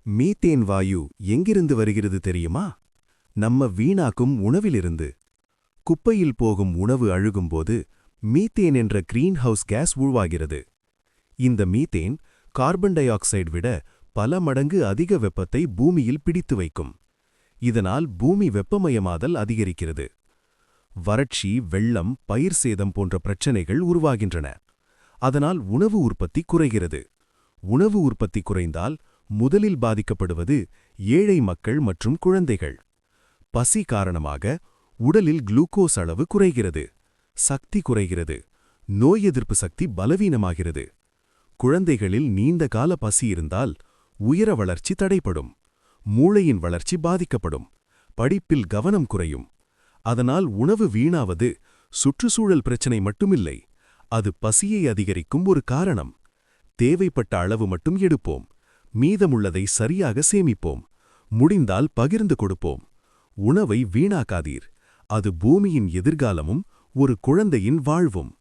Methane வாயு எங்கிருந்து வருகிறது தெரியுமா? நம்ம வீணாக்கும் உணவிலிருந்து. குப்பையில் போகும் உணவு அழுகும்போது மீத்தேன் என்ற கிரீன்ஹவுஸ் கேஸ் உருவாகிறது. இந்த மீத்தேன் கார்பன் டை ஆக்சைடு விட பல மடங்கு அதிக வெப்பத்தை பூமியில் பிடித்து வைக்கும். இதனால் பூமி வெப்பமயமாதல் அதிகரிக்கிறது. வறட்சி, வெள்ளம், பயிர் சேதம் போன்ற பிரச்சனைகள் உருவாகின்றன. அதனால் உணவு உற்பத்தி குறைகிறது. உணவு உற்பத்தி குறைந்தால் முதலில் பாதிக்கப்படுவது ஏழை மக்கள் மற்றும் குழந்தைகள். பசி காரணமாக உடலில் குளுக்கோஸ் அளவு குறைகிறது, சக்தி குறைகிறது, நோய் எதிர்ப்பு சக்தி பலவீனமாகிறது. குழந்தைகளில் நீண்ட கால பசி இருந்தால் உயர வளர்ச்சி தடைப்படும், மூளையின் வளர்ச்சி பாதிக்கப்படும், படிப்பில் கவனம் குறையும். அதனால் உணவு வீணாவது சுற்றுச்சூழல் பிரச்சினை மட்டுமில்லை, அது பசியை அதிகரிக்கும் ஒரு காரணம். தேவைப்பட்ட அளவு மட்டும் எடுப்போம், மீதமுள்ளதை சரியாக சேமிப்போம், முடிந்தால் பகிர்ந்து கொடுப்போம். உணவை வீணாக்காதீர், அது பூமியின் எதிர்காலமும் ஒரு குழந்தையின் வாழ்வும்.